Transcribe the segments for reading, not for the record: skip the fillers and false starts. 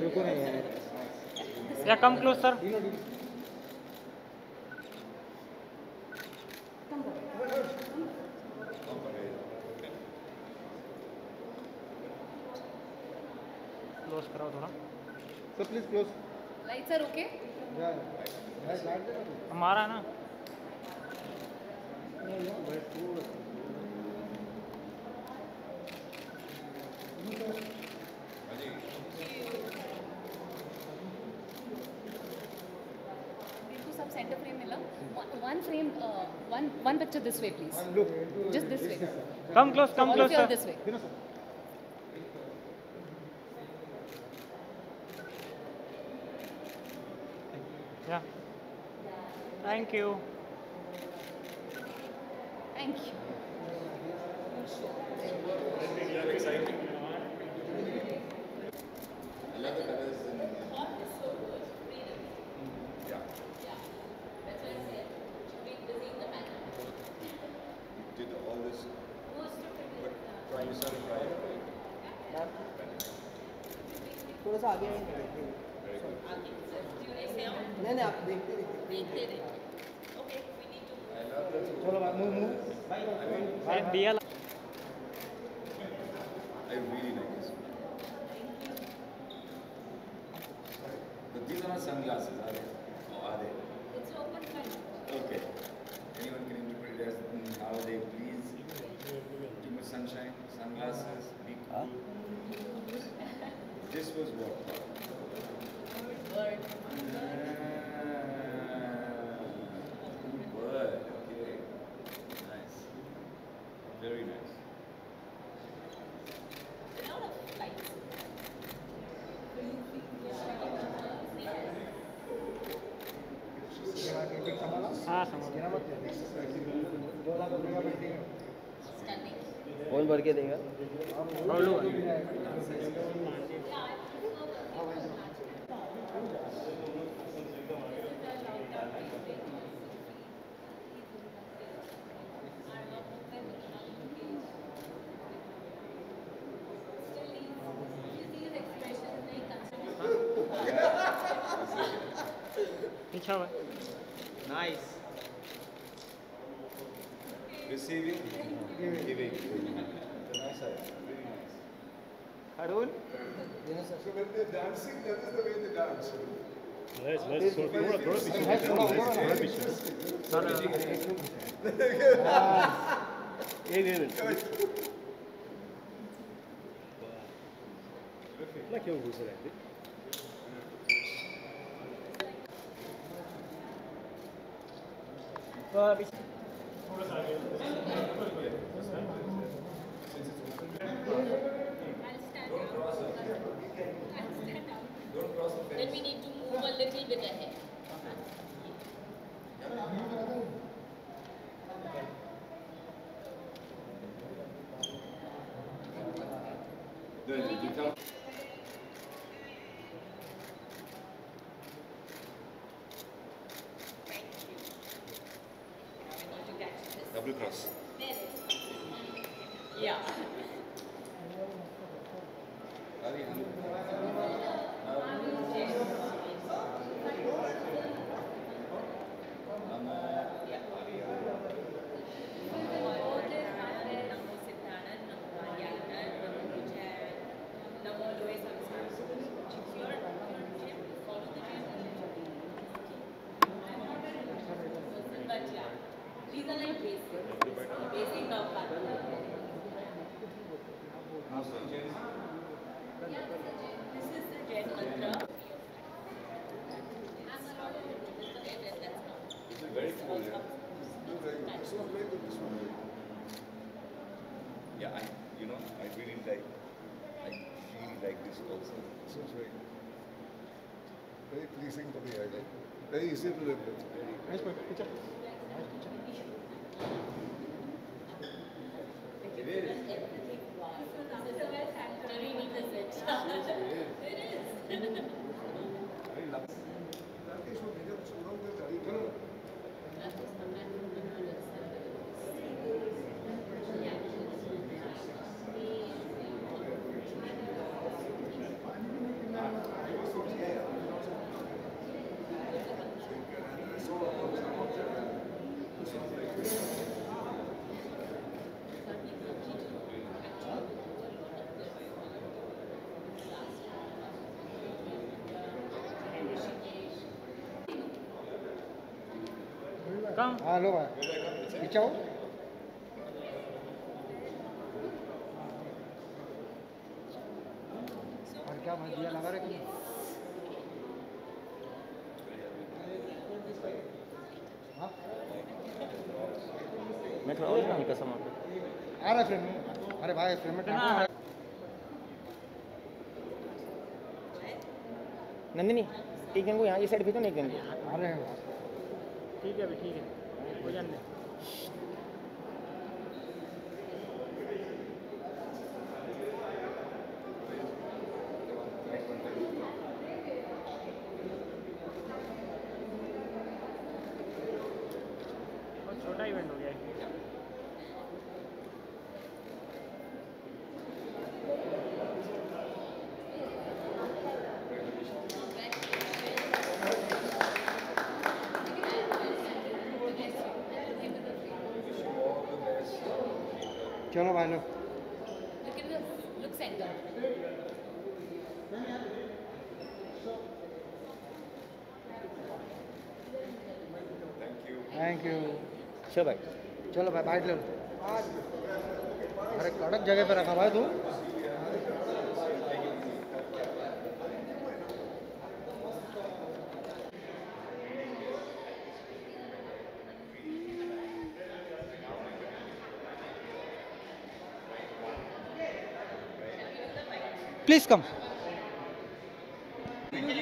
रुको ना यार. Yeah, come close, sir. Close कराओ थोड़ा. So please close. Lights are okay? Yeah. हमारा ना. बिल्कुल सब center frame मिला. One frame, one picture this way, please. Look. Just this way. Come close, All of you sir. are this way. Yeah. Thank you. Thank you. I love the colors and did all this. But try you started trying. थोड़ा सा आगे नहीं नहीं आप देखते I love the चलो move. दिया. I really like this. But these are not sunglasses, are they? Or are they? It's open front. Okay. Anyone can interpret it as how they please. Too much sunshine, sunglasses, be cool. This was what? Bird. Word. Okay. Nice. Very nice. A lot of lights. हाँ समझ. Stunning. कौन भर के देगा? बोलो. पीछा हुआ. Nice. Receiving, giving. Nice eye. Very nice. Arun? So when they're dancing, that is the way they dance. Then we need to move a little bit ahead. Double cross. Yeah. These are like basic Navpatha. This is the Jain mantra. Very cool, yeah. Yeah, I really like this also. This is very pleasing to the eye. Very easy to live with. Nice picture. Everything. Wow. This is a very sanctuary visit. It is. कम हाँ लो भाई खिंचाओ और क्या भाई दिया लगा रहे तुम हाँ मैं थोड़ा और हल्का सा मार आ रहा है फ्रेम में अरे भाई फ्रेम में इतना टाँको। नंदिनी एक जन को यहाँ ये साइड भेजो ना एक जन को आ रहे हैं ठीक है अभी ठीक है हो जाने दे। बहुत छोटा इवेंट हो गया है। चलो भाई लो Look at the look center. Thank you चलो भाई चलो भाई बाइट ले लो अरे कड़क जगह पे रखा भाई तू प्लीज कम हमने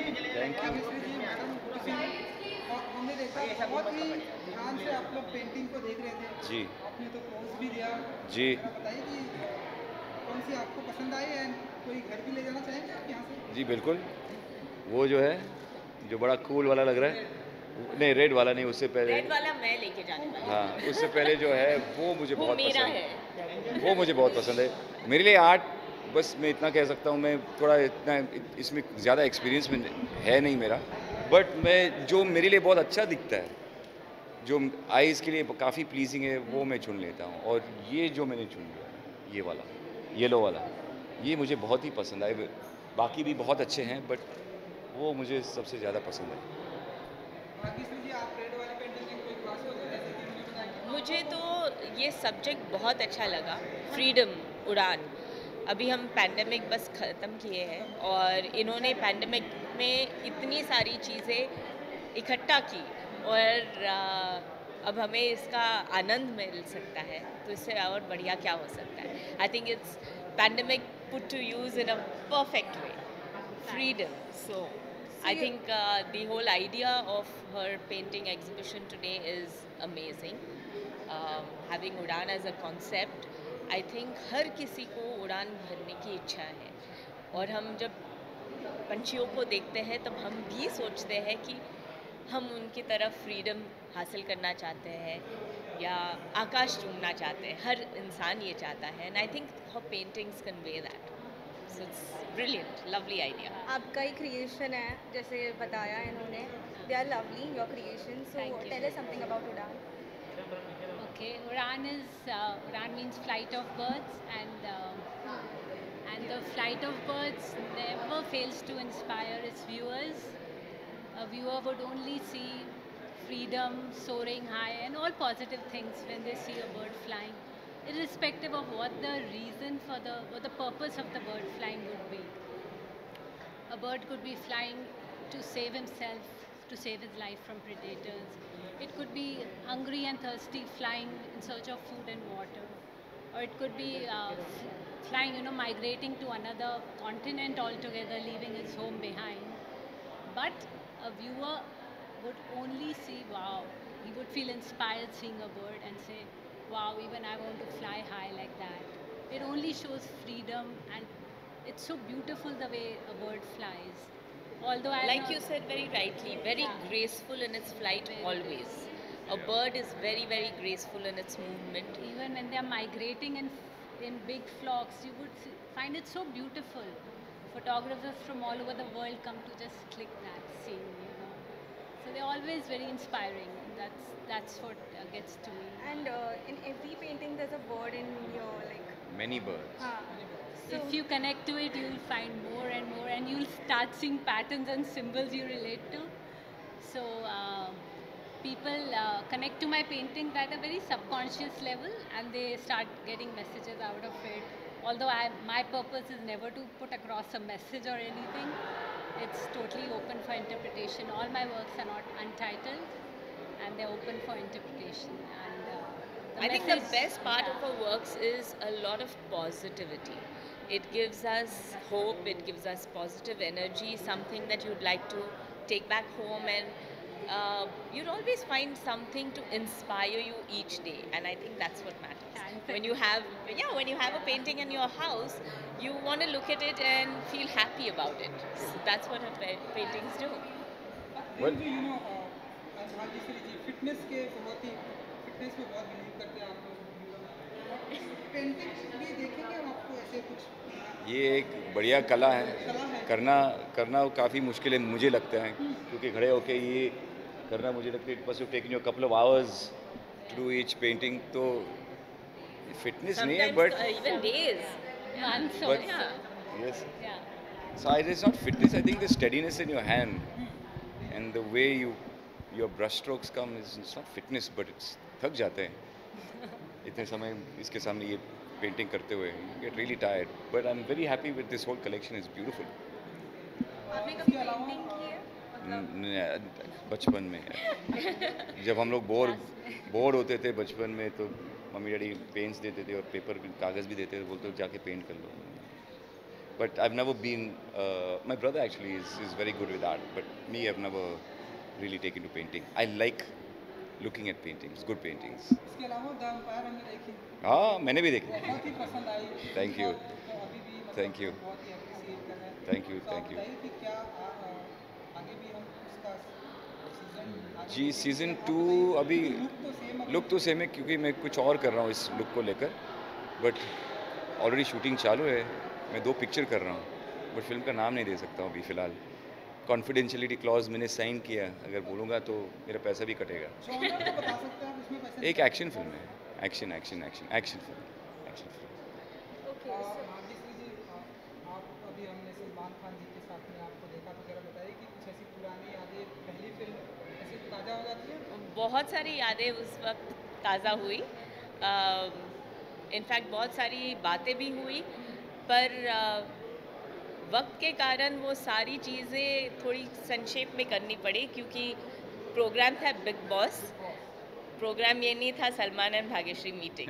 देखा बहुत ही ध्यान से आप लोग पेंटिंग को देख रहे थे जी आपने तो पोज भी दिया जी बताइए कि कौन सी आपको पसंद आई एंड कोई घर भी ले जाना चाहेंगे आप यहाँ से जी बिल्कुल वो जो है जो बड़ा कूल वाला लग रहा है नहीं रेड वाला नहीं उससे पहले रेड वाला मैं लेके जाने वाली हाँ उससे पहले जो है वो मुझे हूँ। वो बहुत मेरा पसंद है। वो मुझे बहुत पसंद है मेरे लिए आर्ट बस मैं इतना कह सकता हूँ मैं थोड़ा इतना इसमें ज़्यादा एक्सपीरियंस में है नहीं मेरा बट मैं जो मेरे लिए बहुत अच्छा दिखता है जो आईज़ के लिए काफ़ी प्लीजिंग है वो मैं चुन लेता हूँ और ये जो मैंने चुन लिया ये वाला येलो वाला ये मुझे बहुत ही पसंद आए बाकी भी बहुत अच्छे हैं बट वो मुझे सबसे ज़्यादा पसंद है भाग्यश्री जी आप रेड वाली पेंटिंग की कोई खास वजह जैसे कि मुझे बताया मुझे तो ये सब्जेक्ट बहुत अच्छा लगा फ्रीडम उड़ान अभी हम पैंडेमिक बस ख़त्म किए हैं और इन्होंने पैंडेमिक में इतनी सारी चीज़ें इकट्ठा की और अब हमें इसका आनंद मिल सकता है तो इससे और बढ़िया क्या हो सकता है I think it's pandemic put to use in a perfect way freedom so I think the whole idea of her painting exhibition today is amazing having उड़ान as a concept I think हर किसी को उड़ान भरने की इच्छा है और हम जब पंछियों को देखते हैं तब हम भी सोचते हैं कि हम उनकी तरफ फ्रीडम हासिल करना चाहते हैं या आकाश चूमना चाहते हैं हर इंसान ये चाहता है and I think her paintings convey that so it's brilliant lovely idea आपका ही क्रिएशन है जैसे बताया इन्होंने they are lovely your creation so Thank you. Tell us something about Udan Okay, Udan means flight of birds, and the flight of birds never fails to inspire its viewers. A viewer would only see freedom, soaring high, and all positive things when they see a bird flying, irrespective of what the reason for what the purpose of the bird flying would be. A bird could be flying to save himself, to save his life from predators. It could be hungry and thirsty, flying in search of food and water. Or it could be flying, migrating to another continent altogether, leaving his home behind. But a viewer would only see, wow, he would feel inspired seeing a bird and say, wow, even I want to fly high like that. It only shows freedom, and it's so beautiful the way a bird flies. Although I like you said very rightly very graceful in its flight always a bird is very very graceful in its movement even when they are migrating in big flocks, you would find it so beautiful. Photographers from all over the world come to just click that scene, So they're always very inspiring. That's what gets to me. And in every painting there's a bird in your many birds If you connect to it, you'll find more and more, and you'll start seeing patterns and symbols you relate to. So people connect to my paintings at a very subconscious level, and they start getting messages out of it. Although my purpose is never to put across a message or anything, it's totally open for interpretation. All my works are not untitled, and they're open for interpretation. And I think the best part of our works is a lot of positivity. It gives us hope, it gives us positive energy, something that you'd like to take back home, and you'd always find something to inspire you each day, and I think that's what matters. When you have a painting in your house, you want to look at it and feel happy about it. So that's what our paintings do. Well, you know, Bhagyashree ji fitness में बहुत believe करते हैं आप लोग। Painting भी देखेंगे हम आपको ऐसे कुछ? ये एक बढ़िया कला है, करना काफ़ी मुश्किल है मुझे लगता है, क्योंकि खड़े होके ये करना मुझे लगता है it must have taken you a couple of hours to do each painting, तो फिटनेस नहीं है but even days. months but also. yes, Yeah. so it is not fitness, I think the steadiness in your hand and the way your brush strokes come is, it's not fitness but it's थक जाते हैं इतने समय इसके सामने ये painting करते हुए, you get really tired, but I'm very happy with this whole collection, it's beautiful. आपने कभी पेंटिंग की है? बचपन में जब हम लोग बोर होते थे बचपन में, तो मम्मी डैडी पेंट्स देते थे और पेपर कागज़ भी देते थे, बोलते जाके पेंट कर लो. But I've never been, my brother actually is very good with art, but me I've never really taken to painting. I like looking at paintings, good paintings. इसके अलावा द एम्पायर हमने देखी, हाँ मैंने भी देखी. बहुत ही पसंद आई. Thank you. तो अभी भी मतलब Thank you. बहुत ही अप्रिशिएट कर रहे हैं. Thank you, तो thank you. आप बताइए कि क्या आगे भी हम उसका सीजन जी सीज़न 2 अभी लुक तो सेम है, क्योंकि मैं कुछ और कर रहा हूँ इस लुक को लेकर, बट ऑलरेडी शूटिंग चालू है. मैं 2 पिक्चर कर रहा हूँ, बट फिल्म का नाम नहीं दे सकता हूँ अभी फ़िलहाल. कॉन्फिडेंशियलिटी क्लॉज मैंने साइन किया, अगर बोलूँगा तो मेरा पैसा भी कटेगा. जॉनर तो बता सकते हैं आप इसमें पैसे? एक एक्शन फिल्म है, एक्शन फिल्म. ओके भाग्यश्री जी, आप अभी हमने सलमान खान जी के साथ में आपको देखा, तो जरा बताइए कि कुछ ऐसी पुरानी यादें, पहली फिल्म ऐसी ताज़ा हो जाती है? बहुत सारी यादें उस वक्त ताज़ा हुई. इनफैक्ट बहुत सारी बातें भी हुई, पर वक्त के कारण वो सारी चीज़ें थोड़ी संक्षेप में करनी पड़ी, क्योंकि प्रोग्राम था बिग बॉस. प्रोग्राम ये नहीं था Salman and Bhagyashree meeting.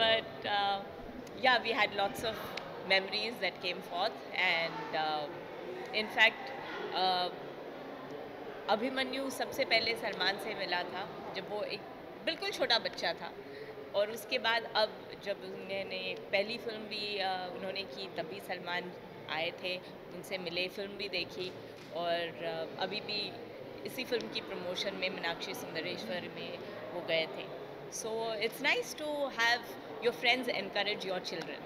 But yeah, we had lots of memories that came forth, and in fact Abhimanyu सबसे पहले सलमान से मिला था जब वो एक बिल्कुल छोटा बच्चा था, और उसके बाद अब जब उन्होंने पहली फिल्म भी उन्होंने की तभी सलमान आए थे, उनसे मिले, फिल्म भी देखी, और अभी भी इसी फिल्म की प्रमोशन में मीनाक्षी सुंदरेश्वर में वो गए थे. So it's nice to have your friends encourage your children.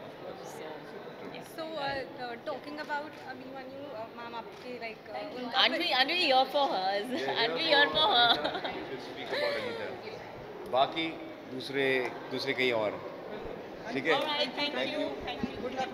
So talking about Abhimanyu, ma'am आपके like उनका Aren't we here for hers? Aren't we here for her? बाकी दूसरे कहीं और. ठीक है. All right, thank you. Good luck.